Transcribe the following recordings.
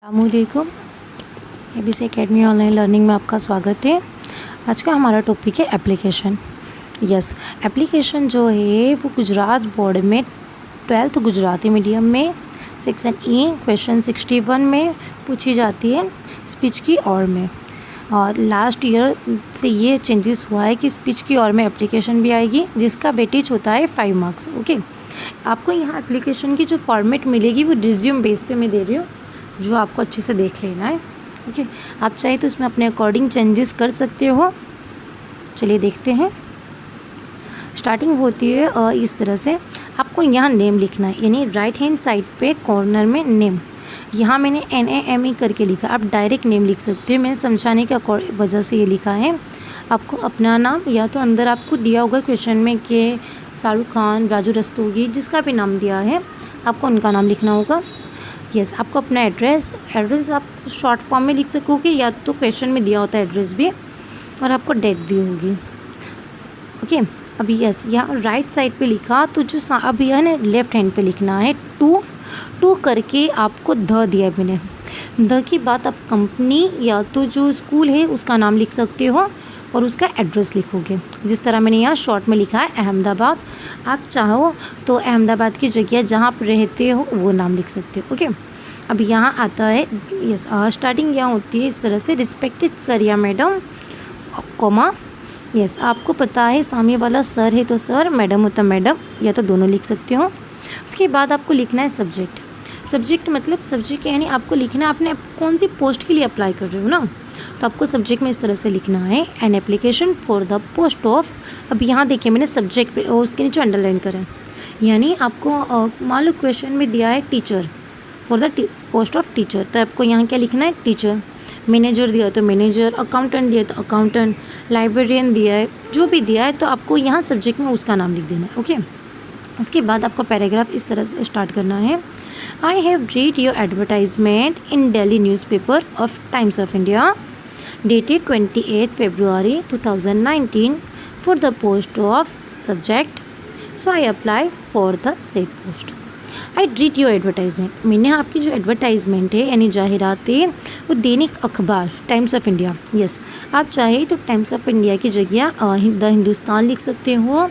अस्सलामुअलैकुम। ABC academy online learning में आपका स्वागत है। आज का हमारा टॉपिक है एप्लीकेशन। एप्लीकेशन जो है वो गुजरात बोर्ड में 12th गुजराती मीडियम में सेक्शन E क्वेश्चन 61 में पूछी जाती है स्पीच की ओर में। और लास्ट ईयर से ये चेंजेस हुआ है कि स्पीच की ओर में एप्लीकेशन भी आएगी, जिसका वेटेज होता है 5 मार्क्स। ओके, आपको यहाँ एप्लीकेशन की जो फॉर्मेट मिलेगी वो रिज्यूम बेस पे मैं दे रही हूँ, जो आपको अच्छे से देख लेना है। ओके, आप चाहे तो इसमें अपने अकॉर्डिंग चेंजेस कर सकते हो। चलिए देखते हैं। स्टार्टिंग होती है इस तरह से, आपको यहाँ नेम लिखना है, यानी राइट हैंड साइड पे कॉर्नर में नेम। यहाँ मैंने NAME करके लिखा, आप डायरेक्ट नेम लिख सकते हो। मैंने समझाने के वजह से ये लिखा है। आपको अपना नाम, या तो अंदर आपको दिया होगा क्वेश्चन में कि शाहरुख खान, राजू रस्तोगी, जिसका भी नाम दिया है आपको उनका नाम लिखना होगा। आपको अपना एड्रेस आप शॉर्ट फॉर्म में लिख सकोगे, या तो क्वेश्चन में दिया होता है एड्रेस भी, और आपको डेट दी होगी। ओके, अभी यहाँ राइट साइड पे लिखा, तो जो अभी है ना लेफ्ट हैंड पे लिखना है टू करके आपको द दिया है मैंने। द की बात आप कंपनी या तो जो स्कूल है उसका नाम लिख सकते हो और उसका एड्रेस लिखोगे। जिस तरह मैंने यहाँ शॉर्ट में लिखा है अहमदाबाद, आप चाहो तो अहमदाबाद की जगह जहाँ आप रहते हो वो नाम लिख सकते हो। ओके, अब यहाँ आता है स्टार्टिंग यहाँ होती है इस तरह से, रिस्पेक्टेड सर या मैडम, कोमा। आपको पता है सामने वाला सर है तो सर, मैडम हो तो मैडम, या तो दोनों लिख सकते हो। उसके बाद आपको लिखना है सब्जेक्ट मतलब सब्जेक्ट यानी आपको लिखना है आपने कौन सी पोस्ट के लिए अप्लाई कर रहे हो ना, तो आपको सब्जेक्ट में इस तरह से लिखना है, an application for the post of. अब यहाँ देखिए मैंने सब्जेक्ट और उसके नीचे अंडरलाइन करा है, यानी आपको मान लो क्वेश्चन में दिया है teacher, for the post of teacher, तो आपको यहाँ क्या लिखना है टीचर। मैनेजर दिया है तो मैनेजर, अकाउंटेंट दिया है तो अकाउंटेंट, लाइब्रेरियन दिया है, जो भी दिया है तो आपको यहाँ सब्जेक्ट में उसका नाम लिख देना है। ओके, उसके बाद आपको पैराग्राफ इस तरह से स्टार्ट करना है। I have read your advertisement in daily newspaper of times of India dated 28 February 2019 for the post of subject, so I apply for the said post. I read your advertisement, मैंने आपकी जो advertisement है यानी जाहिरात है वो दैनिक अखबार times of India. आप चाहे तो टाइम्स ऑफ इंडिया की जगह द हिंदुस्तान लिख सकते हो,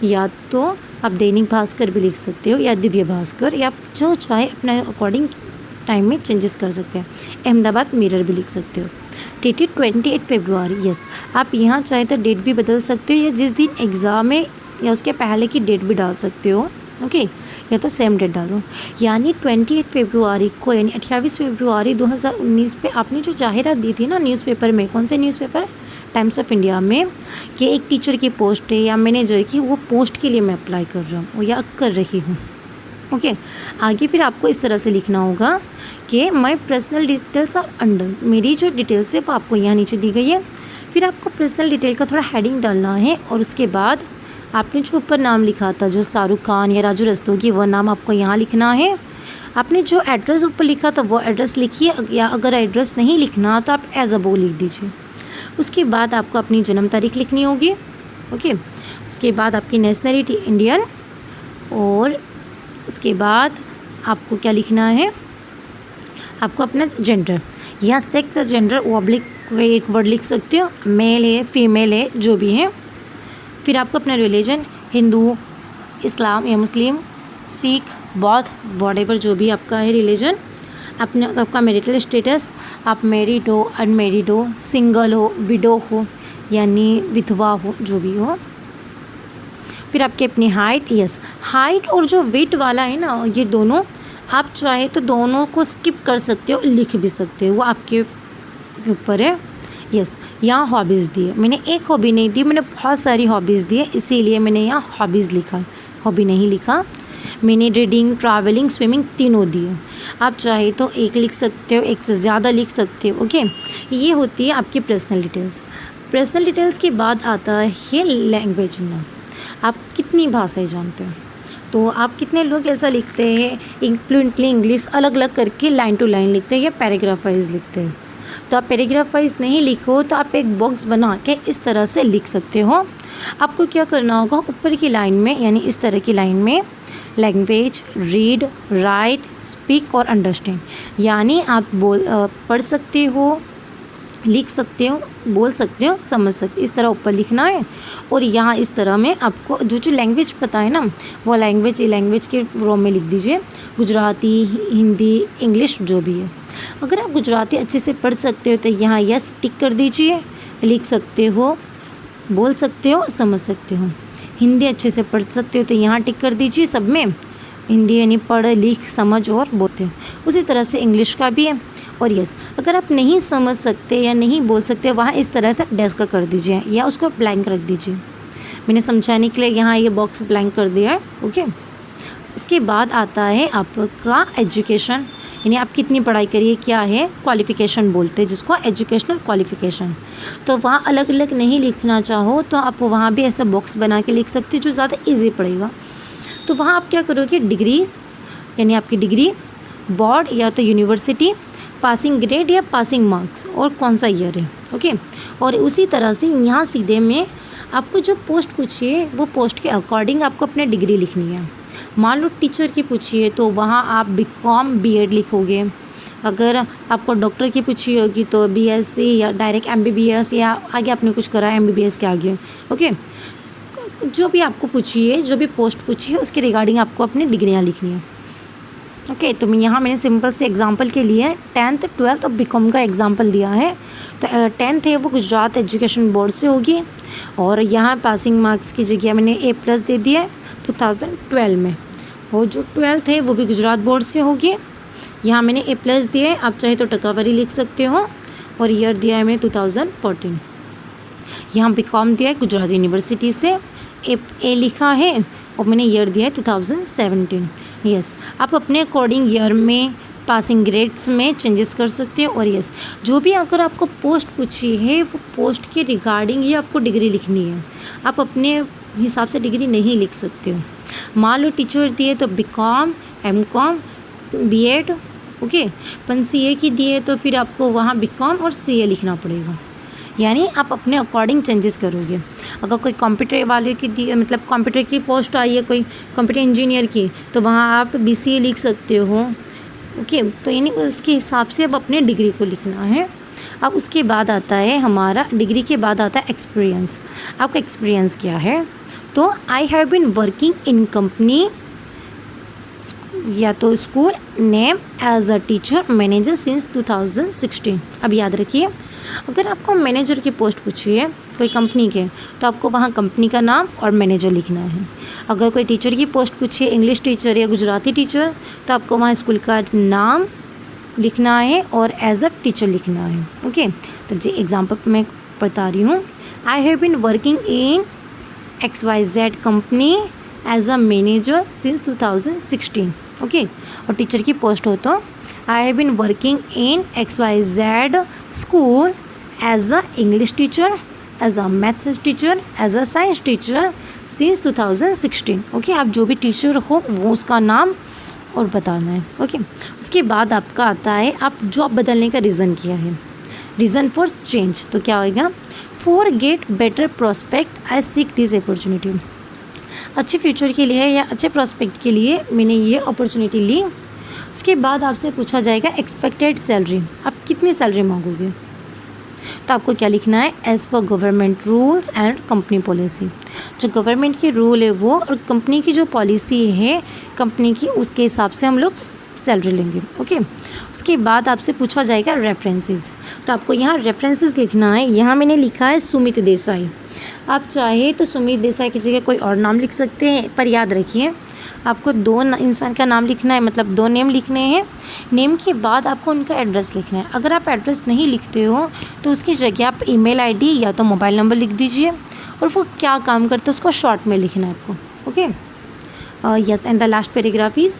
या तो आप दैनिक भास्कर भी लिख सकते हो, या दिव्य भास्कर, या आप जो चाहे अपने अकॉर्डिंग टाइम में चेंजेस कर सकते हैं। अहमदाबाद मिरर भी लिख सकते हो। डेटेड 28 फरवरी। आप यहाँ चाहे तो डेट भी बदल सकते हो, या जिस दिन एग्ज़ाम है या उसके पहले की डेट भी डाल सकते हो। ओके, या तो सेम डेट डाल दो, यानी 28 फरवरी को, यानी 28 फरवरी 2019 पे आपने जो जाहिरात दी थी ना न्यूज़पेपर में, कौन से न्यूज़पेपर, टाइम्स ऑफ इंडिया में, कि एक टीचर की पोस्ट है या मैनेजर की, वो पोस्ट के लिए मैं अप्लाई कर रहा हूँ या कर रही हूँ। ओके, आगे फिर आपको इस तरह से लिखना होगा कि my personal details are under, मेरी जो डिटेल्स है वो आपको यहाँ नीचे दी गई है। फिर आपको पर्सनल डिटेल का थोड़ा हेडिंग डालना है, और उसके बाद आपने जो ऊपर नाम लिखा था जो शाहरुख खान या राजू रस्तोगी, वो नाम आपको यहाँ लिखना है। आपने जो एड्रेस ऊपर लिखा था वो एड्रेस लिखिए, या अगर एड्रेस नहीं लिखना तो आप एज अबो लिख दीजिए। उसके बाद आपको अपनी जन्म तारीख लिखनी होगी। ओके, उसके बाद आपकी नेशनलिटी इंडियन, और उसके बाद आपको क्या लिखना है, आपको अपना जेंडर या सेक्स या जेंडर ऑब्लिक एक वर्ड लिख सकते हो, मेल है फीमेल है जो भी है। फिर आपको अपना रिलीजन, हिंदू, इस्लाम या मुस्लिम, सिख, बौद्ध, वॉटेवर जो भी आपका है रिलीजन। आपका मैरिटल स्टेटस, आप मैरिड हो, अनमेरिड हो, सिंगल हो, विडो हो यानी विधवा हो, जो भी हो। फिर आपकी अपनी हाइट, हाइट और जो वेट वाला है ना, ये दोनों आप चाहे तो दोनों को स्किप कर सकते हो, लिख भी सकते हो, वो आपके ऊपर है। यहाँ हॉबीज़ दी है, मैंने एक हॉबी नहीं दी, मैंने बहुत सारी हॉबीज़ दी है, इसीलिए मैंने यहाँ हॉबीज़ लिखा, हॉबी नहीं लिखा। मैंने रीडिंग, ट्रैवलिंग, स्विमिंग तीनों दिए। आप चाहे तो एक लिख सकते हो, एक से ज़्यादा लिख सकते हो। ओके, ये होती है आपकी पर्सनल डिटेल्स। पर्सनल डिटेल्स के बाद आता है लैंग्वेज ना, आप कितनी भाषाएं जानते हो, तो आप कितने लोग ऐसा लिखते हैं फ्लुएंटली इंग्लिश अलग अलग करके लाइन टू लाइन लिखते हैं या पैराग्राफ वाइज लिखते हैं। तो आप पैराग्राफ वाइज नहीं लिखो तो आप एक बॉक्स बना के इस तरह से लिख सकते हो। आपको क्या करना होगा, ऊपर की लाइन में यानी इस तरह की लाइन में लैंग्वेज, रीड, राइट, स्पीक और अंडरस्टैंड, यानी आप पढ़ सकते हो, लिख सकते हो, बोल सकते हो, समझ सकते हो, इस तरह ऊपर लिखना है। और यहाँ इस तरह में आपको जो लैंग्वेज पता है ना वो लैंग्वेज के रो में लिख दीजिए, गुजराती, हिंदी, इंग्लिश जो भी है। अगर आप गुजराती अच्छे से पढ़ सकते हो तो यहाँ यस टिक कर दीजिए, लिख सकते हो, बोल सकते हो, समझ सकते हो। हिंदी अच्छे से पढ़ सकते हो तो यहाँ टिक कर दीजिए सब में, हिंदी यानी पढ़, लिख, समझ और बोलते हो। उसी तरह से इंग्लिश का भी है। और यस, अगर आप नहीं समझ सकते या नहीं बोल सकते वहाँ इस तरह से डेस्क का कर दीजिए या उसको ब्लैंक रख दीजिए। मैंने समझाने के लिए यहाँ ये बॉक्स ब्लैंक कर दिया है। ओके, उसके बाद आता है आपका एजुकेशन, यानी आप कितनी पढ़ाई करिए, क्या है क्वालिफ़िकेशन बोलते हैं जिसको, एजुकेशनल क्वालिफ़िकेशन। तो वहाँ अलग अलग नहीं लिखना चाहो तो आप वहाँ भी ऐसा बॉक्स बना के लिख सकते हो जो ज़्यादा ईजी पड़ेगा। तो वहाँ आप क्या करोगे, डिग्रीज़ यानी आपकी डिग्री, बोर्ड या तो यूनिवर्सिटी, पासिंग ग्रेड या पासिंग मार्क्स और कौन सा ईयर है। ओके, और उसी तरह से यहाँ सीधे में आपको जो पोस्ट पूछिए वो पोस्ट के अकॉर्डिंग आपको अपने डिग्री लिखनी है। मान लो टीचर की पूछिए तो वहाँ आप बीकॉम बीएड लिखोगे। अगर आपको डॉक्टर की पूछी होगी तो बीएससी या डायरेक्ट एमबीबीएस या आगे आपने कुछ करा है एमबीबीएस के आगे। ओके, जो भी आपको पूछिए, जो भी पोस्ट पूछिए उसके रिगार्डिंग आपको अपनी डिग्रियाँ लिखनी है। ओके, तो मैंने सिंपल से एग्जांपल के लिए 10th 12th और बीकॉम का एग्जांपल दिया है। तो 10th है वो गुजरात एजुकेशन बोर्ड से होगी और यहाँ पासिंग मार्क्स की जगह मैंने A+ दे दिया है 2012 में। और जो 12th है वो भी गुजरात बोर्ड से होगी, यहाँ मैंने A+ दिया है, आप चाहे तो टकावारी लिख सकते हो। और ईयर दिया है मैंने 2014। यहाँ बीकॉम दिया है गुजरात यूनिवर्सिटी से, A लिखा है और मैंने ईयर दिया है 2017। यस, आप अपने अकॉर्डिंग ईयर में, पासिंग ग्रेड्स में चेंजेस कर सकते हो। और यस, जो भी अगर आपको पोस्ट पूछी है वो पोस्ट के रिगार्डिंग ही आपको डिग्री लिखनी है, आप अपने हिसाब से डिग्री नहीं लिख सकते हो। मान लो टीचर दिए तो बीकॉम, एमकॉम, बीएड। ओके, पर सीए की दिए तो फिर आपको वहाँ बीकॉम और सीए लिखना पड़ेगा, यानी आप अपने अकॉर्डिंग चेंजेस करोगे। अगर कोई कंप्यूटर वाले की दी, मतलब कंप्यूटर की पोस्ट आई है कोई कंप्यूटर इंजीनियर की, तो वहाँ आप बीसीए लिख सकते हो। ओके, तो यानी उसके हिसाब से अब अपने डिग्री को लिखना है। अब उसके बाद आता है हमारा, डिग्री के बाद आता है एक्सपीरियंस। आपका एक्सपीरियंस क्या है, तो I have been working in company या तो school name as a teacher manager since 2016। अब याद रखिए, अगर आपको मैनेजर की पोस्ट पूछी है कोई कंपनी के तो आपको वहाँ कंपनी का नाम और मैनेजर लिखना है। अगर कोई टीचर की पोस्ट पूछी है, इंग्लिश टीचर या गुजराती टीचर, तो आपको वहाँ स्कूल का नाम लिखना है और एज अ टीचर लिखना है। ओके, तो जी एग्जाम्पल मैं बता रही हूँ, I have been working in XYZ company as a manager since 2016। Okay, और टीचर की पोस्ट हो तो I have been working in XYZ school as a English teacher, as a maths teacher, as a science teacher since 2016। Okay, आप जो भी teacher हो वो उसका नाम और बताना है। ओके, उसके बाद आपका आता है आप जॉब बदलने का रीज़न क्या है, रीज़न फॉर चेंज। तो क्या होगा, for get better prospect I seek this opportunity. अच्छे फ्यूचर के लिए या अच्छे प्रोस्पेक्ट के लिए मैंने ये अपॉर्चुनिटी ली। उसके बाद आपसे पूछा जाएगा एक्सपेक्टेड सैलरी, आप कितनी सैलरी मांगोगे। तो आपको क्या लिखना है, as per government rules and company policy. जो गवर्नमेंट की रूल है वो और कंपनी की जो पॉलिसी है कंपनी की, उसके हिसाब से हम लोग सैलरी लेंगे। ओके, उसके बाद आपसे पूछा जाएगा रेफरेंसेस। तो आपको यहाँ रेफरेंसेस लिखना है। यहाँ मैंने लिखा है सुमित देसाई, आप चाहे तो सुमित देसाई की जगह कोई और नाम लिख सकते हैं, पर याद रखिए आपको दो इंसान का नाम लिखना है, मतलब 2 नेम लिखने हैं। नेम के बाद आपको उनका एड्रेस लिखना है। अगर आप एड्रेस नहीं लिखते हो तो उसकी जगह आप ईमेल आईडी या तो मोबाइल नंबर लिख दीजिए और वो क्या काम करते हैं उसको शॉर्ट में लिखना है आपको। Okay, yes, and the last paragraph is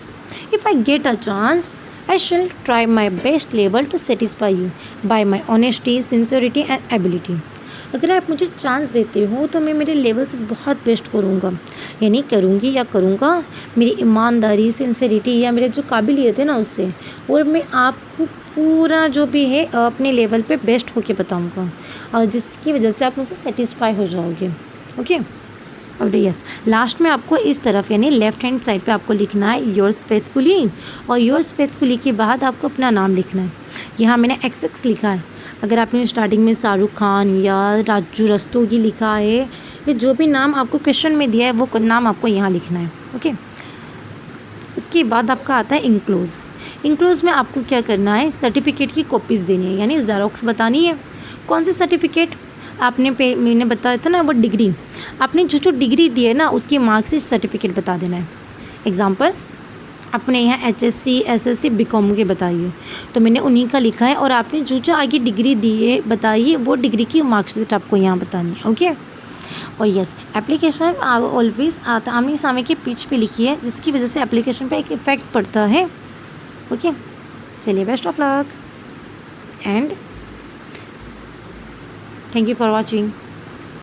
if I get a chance I shall try my best level to satisfy you by my honesty, sincerity and ability। अगर आप मुझे चांस देते हो तो मैं मेरे लेवल से बहुत बेस्ट करूँगा, यानी करूँगी या करूँगा मेरी ईमानदारी, सिंसेरिटी या मेरे जो काबिलियत है ना उससे, और मैं आपको पूरा जो भी है अपने लेवल पे बेस्ट होके बताऊँगा, और जिसकी वजह से आप मुझसे सेटिस्फाई हो जाओगे। ओके, और यस, लास्ट में आपको इस तरफ यानी लेफ्ट हैंड साइड पे आपको लिखना है योर्स फेथफुली, और योर्स फेथफुली के बाद आपको अपना नाम लिखना है। यहाँ मैंने XX लिखा है। अगर आपने स्टार्टिंग में शाहरुख खान या राजू रस्तोगी लिखा है, या जो भी नाम आपको क्वेश्चन में दिया है वो नाम आपको यहाँ लिखना है। ओके, उसके बाद आपका आता है इंक्लोज। इंक्लोज में आपको क्या करना है, सर्टिफिकेट की कॉपीज़ देनी है, यानी ज़ेरॉक्स बतानी है। कौन सी सर्टिफिकेट आपने मैंने बताया था ना, वो डिग्री, आपने जो डिग्री दी है ना उसकी मार्कशीट सर्टिफिकेट बता देना है। एग्जाम्पल, आपने यहाँ HSC SSC BCom के बताइए, तो मैंने उन्हीं का लिखा है, और आपने जो आगे डिग्री दी है बताइए, वो डिग्री की मार्कशीट आपको यहाँ बतानी है। ओके, और यस, एप्लीकेशन ऑलवेज आमने सामने के पिच पे लिखी है, जिसकी वजह से एप्लीकेशन पे एक इफेक्ट पड़ता है। ओके, चलिए, best of luck and thank you for watching.